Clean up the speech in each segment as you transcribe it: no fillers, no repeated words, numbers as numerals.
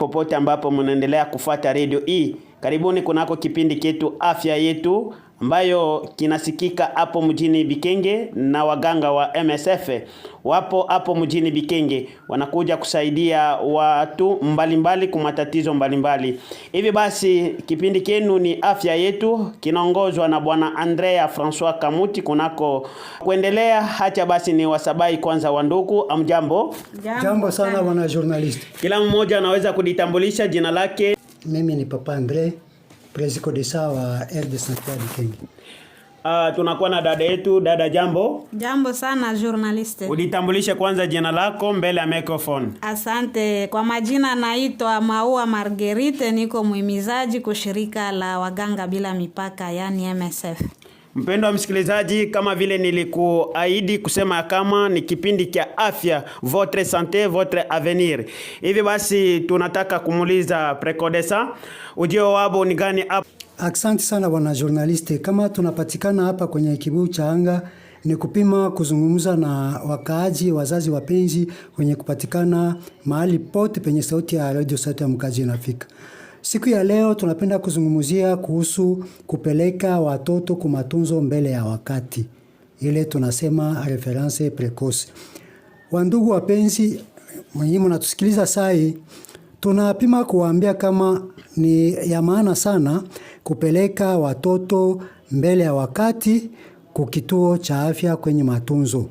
Popote ambapo mnaendelea kufuata radio hii, karibuni kunako kipindi chetu Afya Yetu ambayo kinasikika hapo mjini Bikenge, na waganga wa MSF wapo hapo mjini Bikenge, wanakuja kusaidia watu mbalimbali kwa matatizo mbalimbali. Hivi basi kipindi kenu ni Afya Yetu, kinaongozwa na bwana Andrea François Kamuti. Kunako kuendelea, hacha basi ni wasabai kwanza wa ndugu. Amjambo. Jambo sana bwana journalist. Kila mmoja anaweza kujitambulisha jina lake. Mimi ni Papa Andre, President de wa RD Santé Bikenge. Tunakuwa na dada yetu. Dada jambo. Jambo sana journaliste. Ujitambulishe kwanza jina lako mbele ya microphone. Asante. Kwa majina naitwa Maua Marguerite, niko muhimizaji kushirika la waganga bila mipaka, yani MSF. Mpendo wa msikilizaji, kama vile nilikuahidi kusema kama ni kipindi cha afya, votre santé votre avenir. Hivi basi tunataka kumuuliza Prekodesa, ujio wabo ni gani hapa? Asante sana bwana journaliste. Kama tunapatikana hapa kwenye kibuyu cha anga, ni kupima kuzungumza na wakaaji, wazazi wapenzi wenye kupatikana mahali pote penye sauti ya Radio Sauti ya Mkazi inafika. Siku ya leo tunapenda kuzungumzia kuhusu kupeleka watoto kwa matunzo mbele ya wakati. Ile tunasema reference precoce. Wandugu wapenzi, mwenye mnatusikiliza sai, tunapima kuwaambia kama ni ya maana sana kupeleka watoto mbele ya wakati kwa kituo cha afya kwenye matunzo.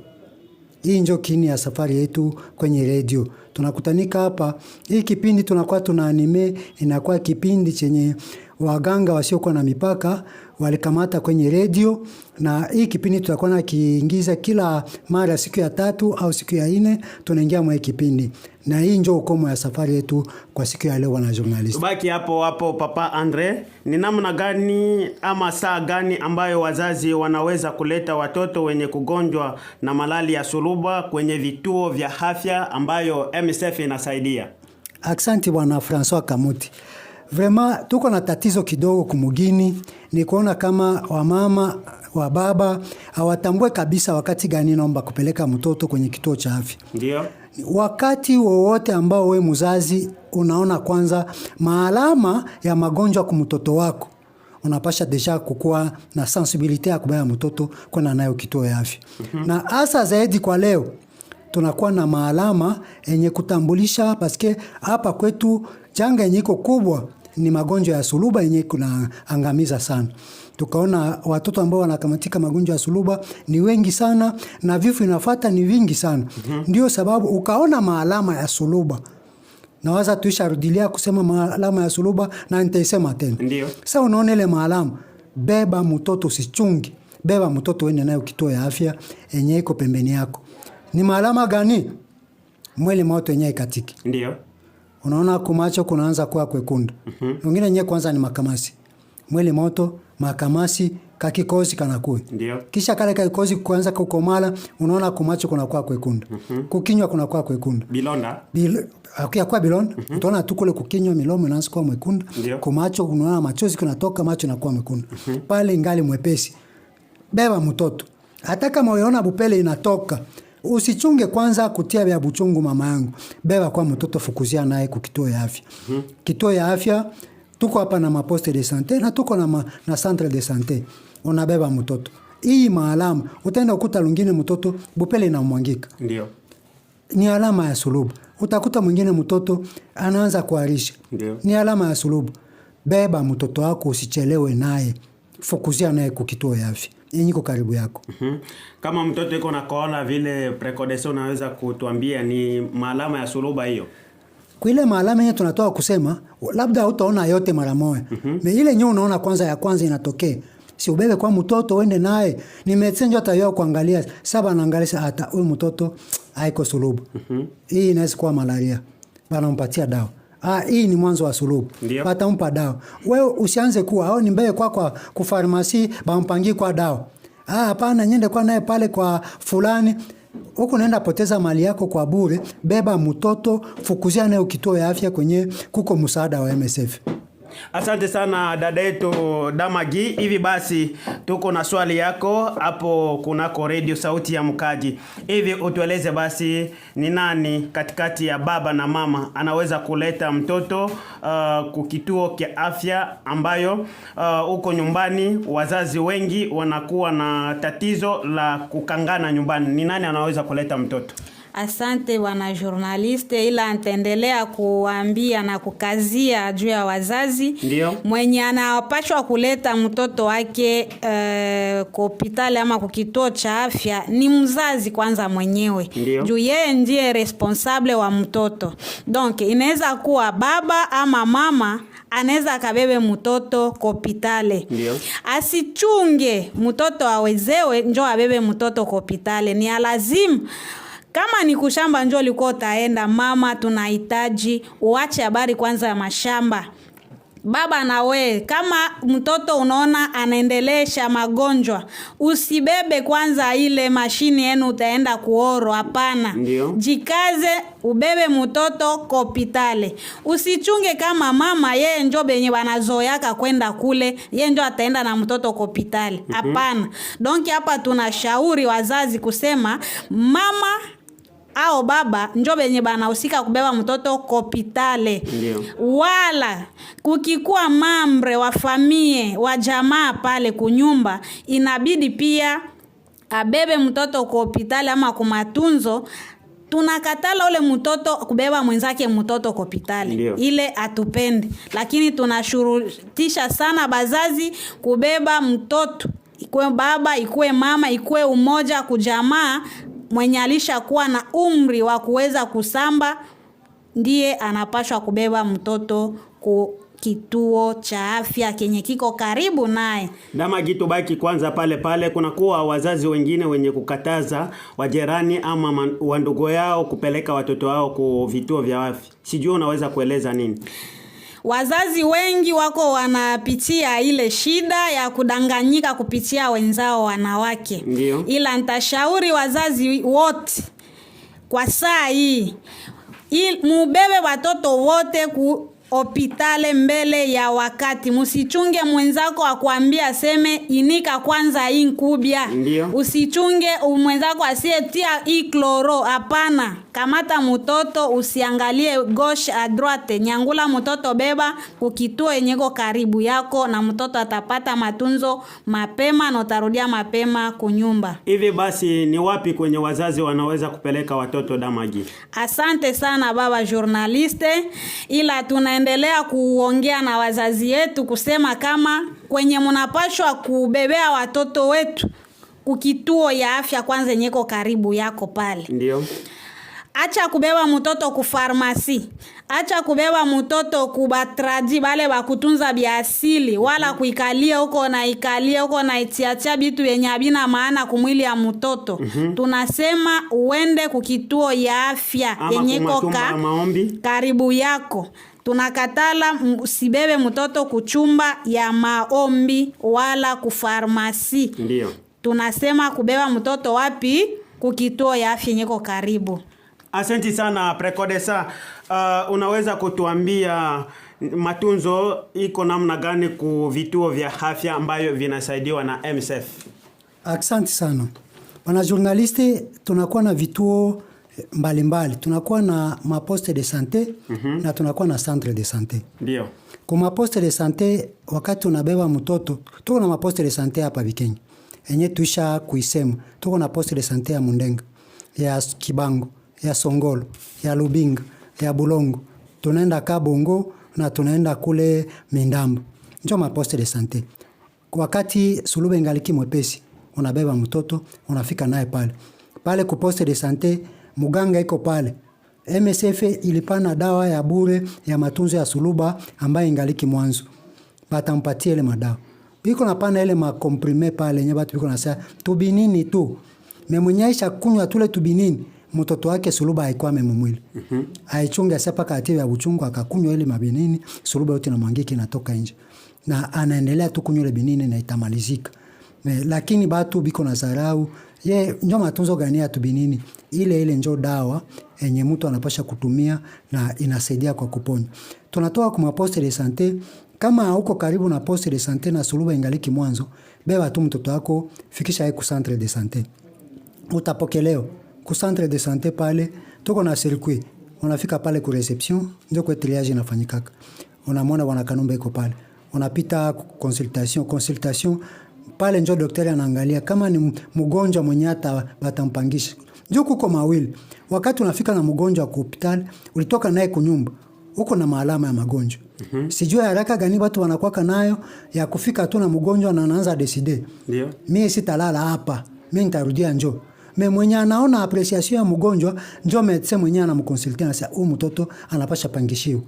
Hii ndio kini ya safari yetu kwenye radio. Tunakutanika hapa. Hii kipindi tunakuwa tunaanime, inakuwa kipindi chenye waganga wasiokuwa na mipaka walikamata kwenye radio, na hii kipindi tutakuwa na kiingiza kila mara siku ya 3 au siku ya 4 tunaingia mwa kipindi. Na hii ndio ukomo ya safari yetu kwa siku ya leo wana journalist. Tubaki hapo Papa Andre, ni namna gani ama saa gani ambayo wazazi wanaweza kuleta watoto wenye kugonjwa na malali ya suluba kwenye vituo vya afya ambayo MSF inasaidia? Asante bwana François Kamuti. Vraiment tuko na tatizo kidogo kumugini, ni kuona kama wamama wa baba hawatambue kabisa wakati gani naomba kupeleka mtoto kwenye kituo cha afya. Ndio. Wakati wowote ambao we mzazi unaona kwanza maalama ya magonjwa kwa mtoto wako, unapasha deja kukua na sensibility ya kubaya mtoto kwenda nayo kituo ya afya. Na hasa zaidi kwa leo tunakuwa na maalama yenye kutambulisha, paske hapa kwetu janga yenye iko kubwa ni magonjwa ya suluba yenye kuna angamiza sana. Tukaona watoto ambao wanakamatika magonjwa ya suluba ni wengi sana, na vifo inafuata ni vingi sana. Ndio sababu ukaona maalama ya suluba, nawaza tuisharudilia kusema maalama ya suluba na nitaisema tena. Ndio. Sasa unaona ile maalama, beba mtoto usichungi, beba mtoto uende nayo kituo ya afya yenye iko pembeni yako. Ni maalama gani? Mwili moto yenye ikatiki. Ndio. Unaona kumacho kunaanza kuwa kwekundu. Wengine yenyewe kwanza ni makamasi. Mwili moto, makamasi, kakikozi kanakuwa. Ndio. Kisha kale kakikozi kuanza kukomala, unaona kumacho kunakuwa kwekundu. Kukinywa kunakuwa kwekundu. Bilonda. Kwa bilonda, utaona tu kule kukinywa milomo inaanza kuwa mwekundu. Kumacho unaona machozi kunatoka, macho yanakuwa mekundu. Pale ngali mwepesi. Beba mtoto. Hata kama unaona bupele inatoka, usichunge kwanza kutia vya buchungu mama yangu. Beba kwa mtoto, fukuzia naye kwa kituo ya afya. Kituo ya afya tuko hapa na maposte de santé na tuko na centre de santé. Unabeba mtoto. Hii maalama utaenda ukuta lungine mtoto bupele inamwangika. Ndio. Ni alama ya sulubu. Utakuta mwingine mtoto anaanza kuharisha. Ndio. Ni alama ya sulubu. Beba mtoto wako, usichelewe naye. Fukuzia naye kwa kituo ya afya yenye iko karibu yako. Kama mtoto yuko na koona vile Prekodesa, unaweza kutuambia ni maalama ya suluba hiyo? Kwa ile maalama yenyewe tunatoa kusema labda utaona yote mara moja. Ile nyo unaona kwanza ya kwanza inatokea. Si ubebe kwa mtoto uende naye. Ni medecin hata yao kuangalia, saba anaangalia hata huyu mtoto haiko sulubu. Hii inaweza kuwa malaria. Banampatia dawa. Hii ni mwanzo wa sulubu. Watampa dawa. Wewe usianze kuwa au ni mbele kwa kufarmasi bampangie kwa dawa. Hapana, nyende kwa naye pale kwa fulani. Huko naenda poteza mali yako kwa bure. Beba mtoto, fukuzia naye kituo ya afya kwenye kuko msaada wa MSF. Asante sana dada yetu Damagi. Hivi basi tuko na swali yako hapo kunako Radio Sauti ya Mkaji. Hivi utueleze basi ni nani katikati ya baba na mama anaweza kuleta mtoto kukituo kia afya ambayo uko nyumbani wazazi wengi wanakuwa na tatizo la kukangana nyumbani. Ni nani anaweza kuleta mtoto? Asante wana journaliste, ila nitaendelea kuambia na kukazia juu ya wazazi. Ndiyo. Mwenye anapashwa kuleta mtoto wake kwa hospitali ama kwa kituo cha afya ni mzazi kwanza mwenyewe. Ndiyo. Juu yeye ndiye responsable wa mtoto. Donc inaweza kuwa baba ama mama anaweza kabebe mtoto kwa hospitali. Ndiyo. Asichunge mtoto awezewe njoo abebe mtoto kwa hospitali. Ni lazima kama ni kushamba njoo liko taenda, mama tunahitaji uache habari kwanza ya mashamba. Baba na we, kama mtoto unaona anaendelesha magonjwa, usibebe kwanza ile mashini yenu utaenda kuoro, hapana. Jikaze ubebe mtoto kwa hospitali. Usichunge kama mama yeye njoo benye wanazoeaka kwenda kule, yeye njoo ataenda na mtoto kwa hospitali. Hapana. Donc hapa tunashauri wazazi kusema mama au baba njoo benye banahusika kubeba mtoto hospitali. Wala kukikuwa mambre wa familia wa jamaa pale kunyumba, inabidi pia abebe mtoto kwa hospitali ama kwa matunzo. Tunakatala ule mtoto kubeba mwenzake mtoto kwa hospitali. Ile atupendi. Lakini tunashurutisha sana bazazi kubeba mtoto. Ikuwe baba, ikuwe mama, ikuwe umoja kujamaa, mwenye alishakuwa na umri wa kuweza kusamba ndiye anapashwa kubeba mtoto kwa kituo cha afya kenye kiko karibu naye. Damagi, baki kwanza pale kuna kuwa wazazi wengine wenye kukataza wajerani ama wandugu yao kupeleka watoto wao kwa vituo vya afya. Sijui unaweza kueleza nini? Wazazi wengi wako wanapitia ile shida ya kudanganyika kupitia wenzao wanawake. Ndiyo. Ila nitashauri wazazi wote kwa saa hii mubebe watoto wote ku hospitali mbele ya wakati. Musichunge mwenzako akwambia aseme inika kwanza hii nkubia. Usichunge mwenzako asietia hii kloro, hapana. Kamata mtoto, usiangalie gauche à droite, nyangula mtoto, beba kukituo yenyeko karibu yako, na mtoto atapata matunzo mapema na utarudia mapema kunyumba. Hivi basi ni wapi kwenye wazazi wanaweza kupeleka watoto Damagi? Asante sana baba journaliste, ila tunaendelea kuongea na wazazi yetu kusema kama kwenye mnapashwa kubebea watoto wetu kukituo ya afya kwanza yenyeko karibu yako pale. Ndiyo. Acha kubeba mtoto ku farmasi. Acha kubeba mtoto kubatraji bale bakutunza biasili, wala kuikalia huko na itiatia bitu yenye habina maana kumwili ya mtoto. Tunasema uende kukituo ya afya yenyeko karibu yako. Tunakatala usibebe mtoto kuchumba ya maombi wala kufarmasi. Ndiyo. Tunasema kubeba mtoto wapi? Kukituo ya afya yenyeko karibu. Asante sana Prekodesa. Unaweza kutuambia matunzo iko namna gani ku vituo vya afya ambayo vinasaidiwa na MSF? Asante sana. Wana journaliste, tunakuwa na vituo mbalimbali. Tunakuwa na maposte de santé na tunakuwa na centre de santé. Ndio. Kwa maposte de santé, wakati unabeba mtoto, tuko na maposte de santé hapa Bikenya. Enye tuisha kuisema. Tuko na poste de santé ya Mundenga, ya Kibango, ya Songolo, ya Lubinga, ya Bulongo. Tunaenda Kabongo na tunaenda kule Mindambo. Njo maposte de santé. Wakati sulube ingaliki mwepesi, unabeba mtoto, unafika naye pale. Pale ku poste de santé, muganga iko pale. MSF ilipana dawa ya bure ya matunzo ya suluba ambayo ingaliki mwanzo. Batampatia ile madawa. Biko napana ile makomprime pale nye batu biko nasema tubinini tu. Memwenyaisha kunywa tule tubinini, mtoto wake suluba haikuwa memumwili. Aichunga sepa kati ya uchungu akakunywa ile mabinini, suluba yote inamwangika inatoka nje. Na anaendelea tu kunywa ile binini na itamalizika. Lakini batu biko na zarau, njo matunzo gani ya tubinini, ile njo dawa enye mtu anapasha kutumia na inasaidia kwa kuponya. Tunatoa kwa maposte de santé Kama uko karibu na poste de santé na suluba ingaliki mwanzo, beba tu mtoto wako fikisha yeye ku centre de santé. Utapokelewa ku centre de santé pale, tuko na circuit. Unafika pale ku reception, ndio kwa triage inafanyika. Unamwona bwana Kanumba iko pale. Unapita consultation pale, ndio daktari anaangalia kama ni mgonjwa mwenye hata batampangisha. Ndio kuko mawili. Wakati unafika na mgonjwa kwa hospitali, ulitoka naye kunyumba, uko na maalama ya magonjwa. Sijui haraka gani watu wanakuwa nayo ya kufika tu na mgonjwa na anaanza decide. Ndio. Mimi sitalala hapa. Mimi nitarudia njoo. Mimi mwenye anaona appreciation ya mgonjwa, njoo medecin mwenye anamconsulter na sasa huyu mtoto anapasha pangishio.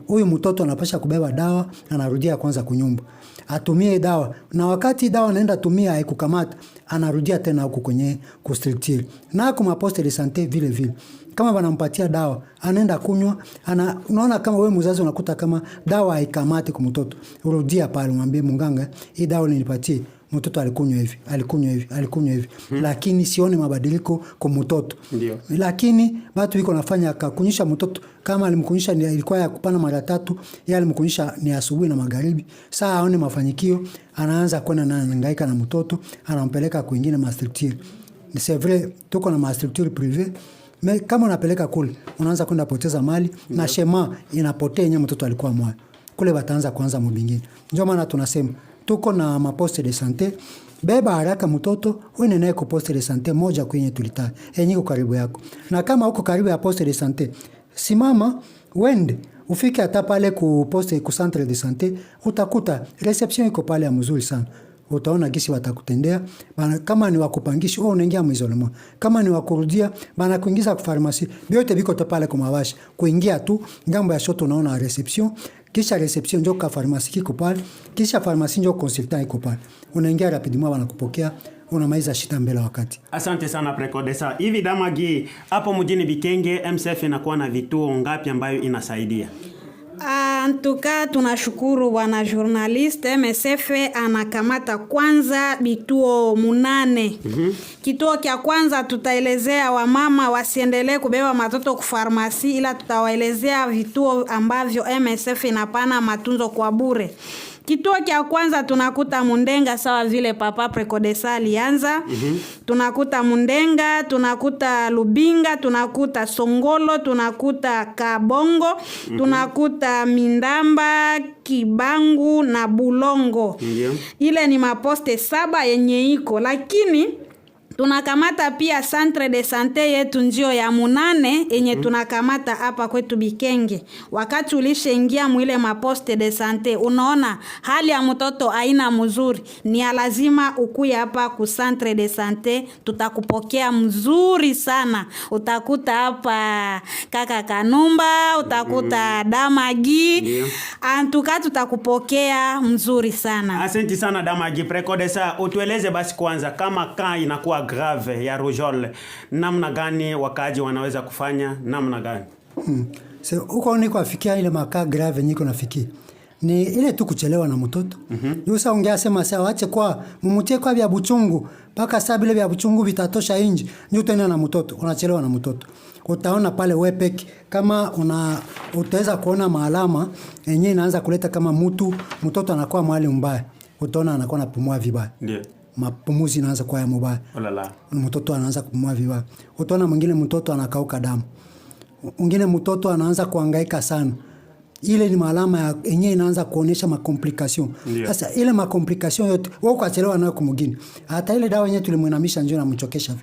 Huyu mtoto anapasha kubeba dawa, anarudia kwanza kunyumba. Atumie dawa. Na wakati dawa anaenda tumia haikukamata, anarudia tena huko kwenye kustrictile. Na kwa poste de santé vile vile. Kama wanampatia dawa, anaenda kunywa, unaona kama wewe mzazi unakuta kama dawa haikamati kwa mtoto. Urudia pale mwambie mganga, hii dawa nilipatie. Mtoto alikunywa hivi. Lakini sione mabadiliko kwa mtoto. Ndio. Lakini watu wiko nafanya kunyisha mtoto kama alimkunyisha ilikuwa ya kupana mara 3, yeye alimkunyisha ni asubuhi na magharibi. Saa aone mafanikio, anaanza kwenda na hangaika na mtoto, anampeleka kwingine mastructure. C'est vrai, tuko na mastructure privée. Mais kama unapeleka kule, unaanza kwenda poteza mali na shema inapotea yenyewe mtoto alikuwa mwa. Kule wataanza kuanza mbingine. Ndio maana tunasema tuko na maposte de santé, beba haraka mtoto uende naye kwa poste de santé moja kwenye tulita yenye iko karibu yako. Na kama uko karibu ya poste de santé, simama wende ufike hata pale ku poste ku centre de santé, utakuta reception iko pale ya mzuri sana. Utaona gisi watakutendea. Kama ni wakupangisha wewe unaingia mwisolemo, kama ni wakurudia bana kuingiza kwa pharmacy, biote biko pale kwa mawashi kuingia tu ngambo ya shoto, unaona reception, kisha reception ndio kwa pharmacy kiko pale, kisha pharmacy ndio consultant iko pale, unaingia rapidement wanakupokea, unamaliza shida mbele wakati. Asante sana Prekodesa. Hivi Damagi, hapo mjini Bikenge MSF inakuwa na vituo ngapi ambayo inasaidia? Antuka tunashukuru bwana journalist. MSF anakamata kwanza vituo 8. Kituo kia kwanza tutaelezea wamama wasiendelee kubeba matoto ku farmasi, ila tutawaelezea vituo ambavyo MSF inapana matunzo kwa bure. Kituo kia kwanza tunakuta Mundenga sawa vile papa Prekodesa alianza. Tunakuta Mundenga, tunakuta Lubinga, tunakuta Songolo, tunakuta Kabongo, tunakuta Mindamba, Kibangu na Bulongo. Ile ni maposte 7 yenye iko, lakini tunakamata pia centre de santé yetu njio ya 8 yenye tunakamata hapa kwetu Bikenge. Wakati ulishaingia mwile maposte de santé, unaona hali ya mtoto aina mzuri, ni lazima ukuye hapa ku centre de santé, tutakupokea mzuri sana. Utakuta hapa kaka Kanumba, utakuta Damagi. Antuka tutakupokea mzuri sana. Asante sana Damagi. Prekodesa, utueleze basi kwanza kama inakuwa grave ya rougeole, namna gani wakaji wanaweza kufanya, namna gani? Uko niko afikia ile maka grave niko nafikia. Ni ile tu kuchelewa na mtoto. Yusa ongea sema sawa ache kwa mumutie kwa vya buchungu paka saa bile vya buchungu vitatosha inji. Ni tena na mtoto, unachelewa na mtoto. Utaona pale wepeki kama utaweza kuona maalama yenyewe inaanza kuleta kama mtoto anakuwa mahali mbaya. Utaona anakuwa anapumua vibaya. Ndio. Mapumuzi inaanza kuwa ya mubaya. Mtoto anaanza kupumua vibaya. Utaona mwingine mtoto anakauka damu. Mwingine mtoto anaanza kuhangaika sana. Ile ni maalama yenyewe inaanza kuonesha makomplication. Sasa ile makomplication yote wewe ukachelewa nayo kumugini. Hata ile dawa yenyewe tulimwinamisha njoo namchokesha.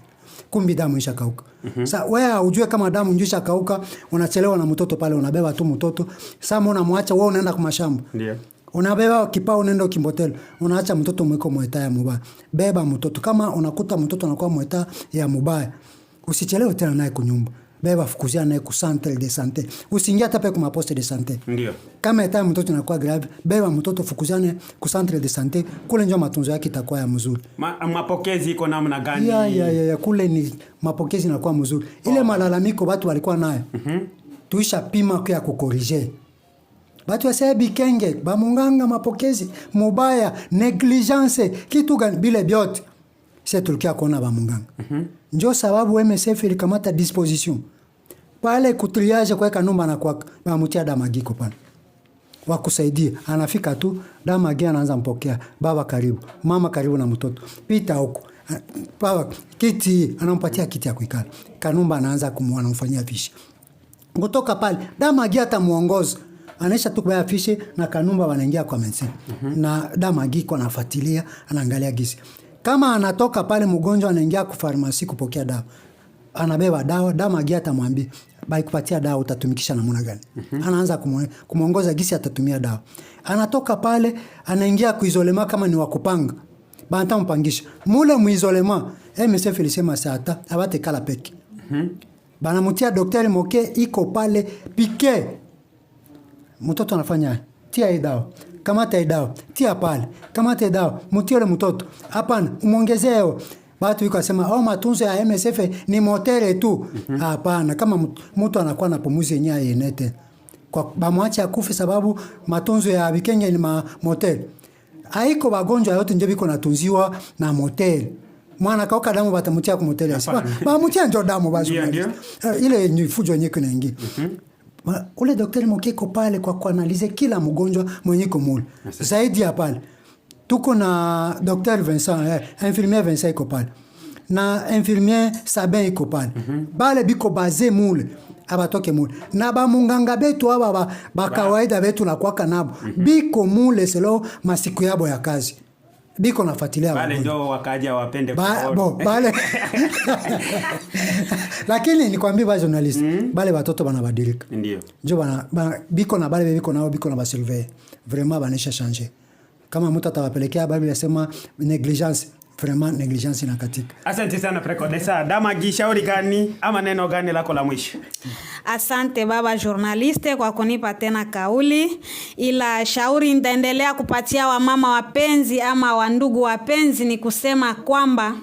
Kumbi damu ishakauka. Sasa wewe ujue kama damu njoo ishakauka, unachelewa na mtoto pale, unabeba tu mtoto. Sasa unamwacha wewe unaenda kwa mashamba. Ndio. Unabeba kipao unaenda kimbotelo, unaacha mtoto mweko mweta ya mubaya. Beba mtoto, kama unakuta mtoto anakuwa mweta ya mubaya, usichelewe tena naye kunyumba. Beba fukuzia naye ku centre de santé. Usiingia hata kwa maposte de santé. Ndio. Kama eta mtoto anakuwa grave, beba mtoto fukuzia naye ku centre de santé, kule ndio matunzo yake itakuwa ya mzuri. Mapokezi iko namna gani? Ya kule ni mapokezi inakuwa mzuri. Ile malalamiko watu walikuwa nayo. Tuisha pima kwa kukorije. Batu wase Bikenge, bamunganga mapokezi, mubaya, negligence, kitu gani bile biote. Sisi tulikia kuona bamunganga. Ndio sababu MSF ilikamata disposition. Pale kutriage kwa Kanumba na kwa bamutia Damagiko pale. wakusaidie. Anafika tu, dama agia anaanza mpokea, baba karibu, mama karibu na mtoto, pita huko. Baba kiti, anampatia kiti ya kuikala. Kanumba anaanza kumfanyia fishi. Kutoka pale, dama agia atamuongoza. Anaisha tu kubaya fishi na Kanumba wanaingia kwa medicine. Na dama agia kwa anafuatilia, anaangalia gisi. Kama anatoka pale mgonjwa anaingia kwa farmasi kupokea dawa. Anabeba dawa, dama agia atamwambia, "Bai kupatia dawa utatumikisha namna gani?" Anaanza kumuongoza gisi atatumia dawa. Anatoka pale, anaingia kuizolema kama ni wakupanga. Banta mpangisha. Mule muizolema, MSF ilisema sata, abate kala peke. Banamutia daktari moke iko pale pike. Mtoto anafanya, tia hii dawa. Kamata hii dawa, tia pale. Kamata hii dawa, mutie ule mtoto. Hapana, umuongezeo. Watu wiko wasema, matunzo ya MSF ni motere tu. Hapana, kama mtu anakuwa na pumuzi yenyewe yenete. Kwa bamwache akufe sababu matunzo ya Bikenge ni motere. Haiko wagonjwa yote ndio biko natunziwa na motel. Mwana kauka damu batamutia kwa motel. Bamutia ndio damu bazu. Ile ni fujo nyeko na ingi. Ule daktari mokeko pale kwa kuanalize kila mgonjwa mwenye kumule. Zaidi ya pale. Tuko na Dr. Vincent, infirmier Vincent iko pale. Na infirmier Sabin iko pale. Bale biko baze mule. Abatoke mule. Na ba munganga betu aba ba kawaida betu na kwaka nabo. Biko mule selo masiku yabo ya kazi. Biko nafuatilia bale ndio wakaja wapende bale. Lakini nikwambia ba journalist, bale watoto banabadilika. Ndio. Ndio biko na bale biko nao biko na basilver. Vraiment banisha changer. Kama mtu atawapelekea Biblia inasema negligence, vraiment negligence inakatika. Asante sana Prekodesa. Dama gishauri gani ama neno gani lako la mwisho? Asante baba journaliste kwa kunipa tena kauli, ila shauri nitaendelea kupatia wamama wapenzi ama wandugu wapenzi ni kusema kwamba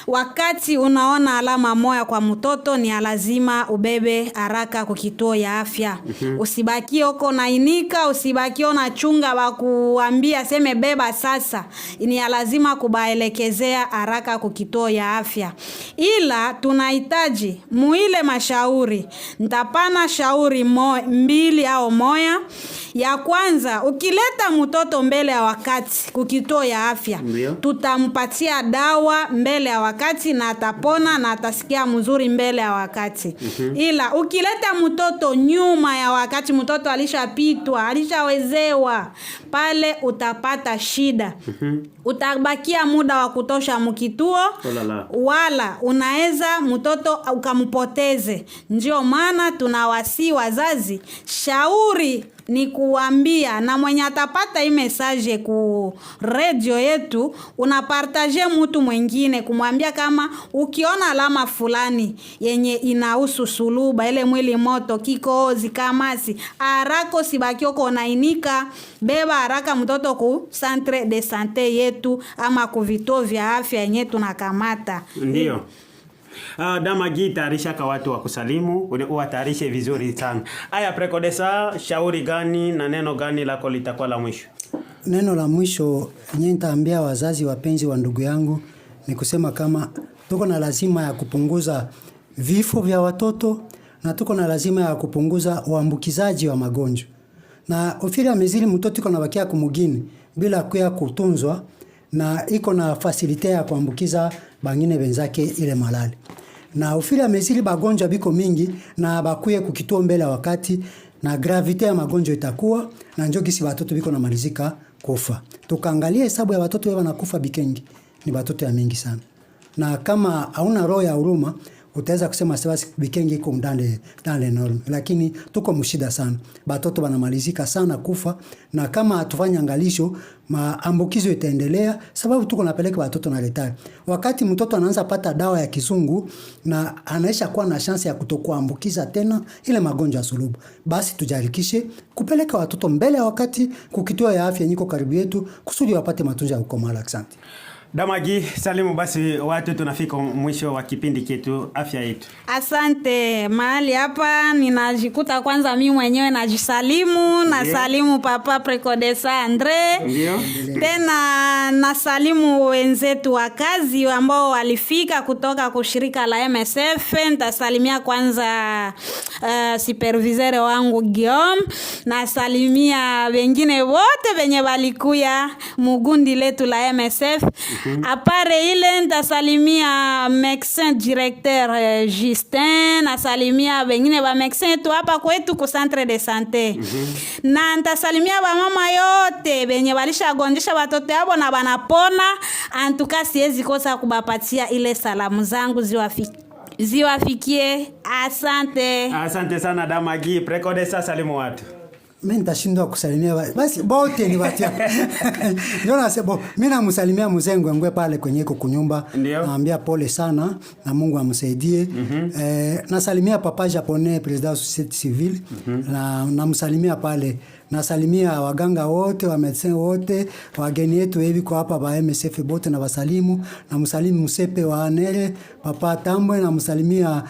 wakati unaona alama moya kwa mtoto ni lazima ubebe haraka kwa kituo ya afya. Usibaki huko nainika, usibaki na chunga wakuambia seme beba sasa. Ni lazima kubaelekezea haraka kwa kituo ya afya. Ila tunahitaji muile mashauri. Nitapana shauri mbili au moya. Ya kwanza, ukileta mtoto mbele ya wakati kwa kituo ya afya, tutampatia dawa mbele ya wakati na atapona na atasikia mzuri mbele ya wakati. Ila ukileta mtoto nyuma ya wakati, mtoto alishapitwa, alishawezewa, pale utapata shida. Utabakia muda wa kutosha mkituo, wala unaweza mtoto ukampoteze. Ndio maana tunawasi wazazi, shauri ni kuambia na mwenye atapata hii message ku radio yetu, unapartage mtu mwingine kumwambia kama ukiona alama fulani yenye inahusu suluba, ile mwili moto, kikohozi, kamasi, haraka sibakio konainika, beba haraka mtoto ku centre de santé yetu ama ku vituo vya afya yenye tunakamata. Ndio. Dama Gita arishaka watu wa kusalimu, uwatarishe vizuri sana. Aya Prekodesa, shauri gani na neno gani lako litakuwa la mwisho? Neno la mwisho nye nitaambia wazazi wapenzi wa ndugu yangu ni kusema kama tuko na lazima ya kupunguza vifo vya watoto na tuko na lazima ya kupunguza uambukizaji wa magonjwa. Na ofiri ya mezili mtoto iko nabakia kumugini bila kuya kutunzwa na iko na fasilite ya kuambukiza bangine benzake ile malali. Na ofiri ya mezili bagonjwa biko mingi na bakuye kukituo mbele wakati na gravite ya magonjwa itakuwa na njoo gisi watoto biko na malizika kufa. Tukaangalia hesabu ya watoto wao wanakufa Bikenge ni watoto ya mingi sana. Na kama hauna roho ya huruma utaweza kusema sababu Bikenge iko ndani norm, lakini tuko mshida sana. Watoto wanamalizika sana kufa na kama hatufanya angalisho maambukizo itaendelea sababu tuko napeleka watoto na retard. Wakati mtoto anaanza pata dawa ya kizungu na anaisha kuwa na chance ya kutokuambukiza tena ile magonjwa ya sulubu, basi tujarikishe kupeleka watoto mbele ya wakati kukituo ya afya nyiko karibu yetu kusudi wapate matunzo ya ukomala. Asante. Damagi, salimu basi watu, tunafika mwisho wa kipindi chetu afya yetu. Asante. Mahali hapa ninajikuta kwanza mimi mwenyewe najisalimu, nasalimu Papa Prekodesa Andre. Ndio. Tena nasalimu wenzetu wa kazi ambao walifika kutoka kushirika la MSF. Nitasalimia kwanza supervisor wangu Guillaume, nasalimia wengine wote wenye walikuya mugundi letu la MSF. Apare ile nitasalimia médecin directeur Justin, nasalimia wengine wa médecin tu hapa kwetu ku centre de santé. Na nitasalimia wa mama yote wenye walishagonjesha watoto wao na wanapona. Antuka siwezi kosa kubapatia ile salamu zangu ziwafikie. Asante. Asante sana Damagi. Prekodesa, salimu watu. Mimi nitashindwa kusalimia basi bote ni watu. Ndio nasema mimi namsalimia mzee ngwe pale kwenye kunyumba, naambia pole sana na Mungu amsaidie. Nasalimia papa japonais president wa société civile, na namsalimia pale. Nasalimia waganga wote, wa medecin wote, wageni wetu hivi kwa hapa ba MSF bote na wasalimu. Namsalimu Msepe wa Anere, papa Tambwe, namsalimia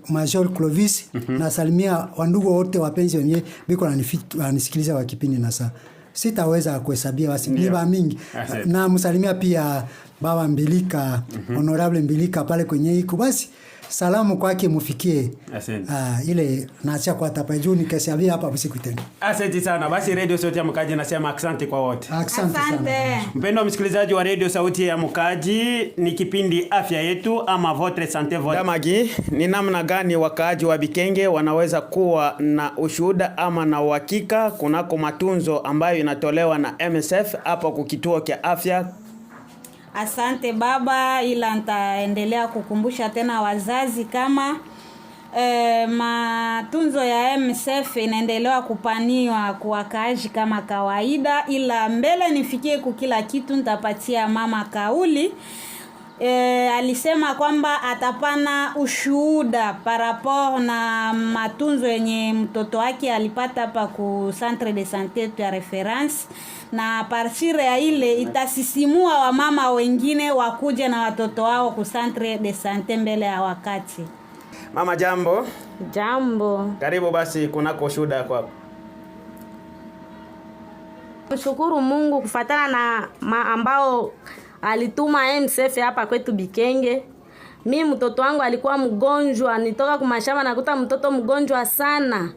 Major Clovis, nasalimia wandugu wote wapenzi wenyewe biko wanisikiliza wa kipindi na saa. Sitaweza kuhesabia wasiliba mingi. Na msalimia pia baba Mbilika, honorable Mbilika pale kwenye iko. Basi salamu kwake mufikie. Ile naacha kwa tapajuu nikasabia hapa usiku tena. Asante sana. Basi Radio Sauti ya Mkaji nasema asante kwa wote. Asante sana. Mpendwa msikilizaji wa Radio Sauti ya Mkaji, ni kipindi afya yetu ama votre santé votre. Damagi, ni namna gani wakaaji wa Bikenge wanaweza kuwa na ushuhuda ama na uhakika kunako matunzo ambayo inatolewa na MSF hapo kwa kituo cha afya? Asante baba, ila nitaendelea kukumbusha tena wazazi kama matunzo ya MSF inaendelea kupaniwa kwa wakaaji kama kawaida, ila mbele nifikie kukila kitu nitapatia mama kauli. Alisema kwamba atapana ushuhuda parapor na matunzo yenye mtoto wake alipata hapa ku centre de santé ya reference, na partir ya ile itasisimua wamama wengine wakuje na watoto wao ku centre de santé mbele ya wakati. Mama jambo. Jambo. Karibu basi kunako ushuhuda kwako. Mshukuru Mungu kufatana na ambao alituma MSF hapa kwetu Bikenge. Mimi mtoto wangu alikuwa mgonjwa, nitoka kumashamba nakuta mtoto mgonjwa sana.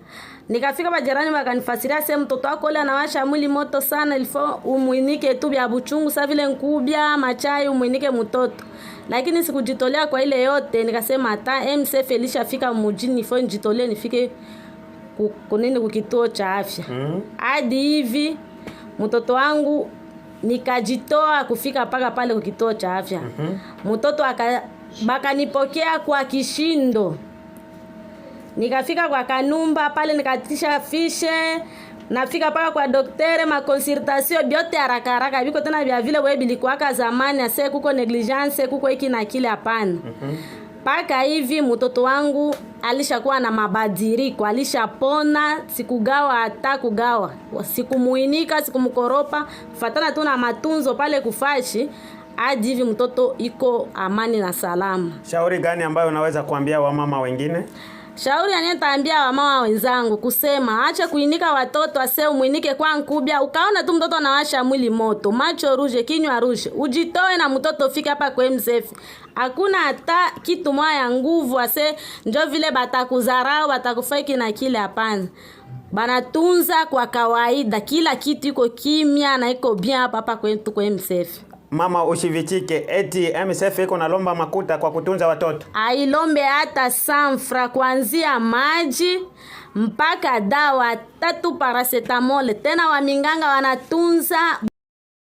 Nikafika bajirani wakanifasiria sema mtoto wako yule anawasha mwili moto sana, ilifo umuinike tu bya buchungu sa vile nkubya machai umuinike mtoto. Lakini sikujitolea kwa ile yote, nikasema hata MSF ilishafika mjini fo njitolee nifike kunini kukituo cha afya. Hadi hivi mtoto wangu nikajitoa kufika paka pale kwa kituo cha afya. Mtoto bakanipokea kwa kishindo. Nikafika kwa kanumba pale nikatisha fishe, nafika paka kwa daktari, ma consultation biote haraka haraka biko tena vya vile wewe bilikuwa zamani ase kuko negligence kuko hiki na kile hapana. Paka hivi mtoto wangu alishakuwa na mabadiliko, alishapona, sikugawa hata kugawa, sikumuinika, sikumkoropa, fatana tu na matunzo pale kufashi. Hadi hivi mtoto iko amani na salama. Shauri gani ambayo unaweza kuambia wamama wengine? Shauri nitaambia wamama wenzangu kusema acha kuinika watoto, ase umuinike kwa nkubya. Ukaona tu mtoto anawasha mwili moto, macho ruje, kinywa ruje, ujitoe na mtoto fika hapa kwa MSF. Hakuna hata kitu moja nguvu ase ndio vile batakuzarau, batakufaiki na kile hapana. Banatunza kwa kawaida, kila kitu iko kimya na iko bien hapa kwetu kwa MSF. Mama ushivichike eti MSF iko nalomba makuta kwa kutunza watoto. Ailombe hata sanfra kuanzia maji mpaka dawa 3 paracetamol. Tena waminganga wanatunza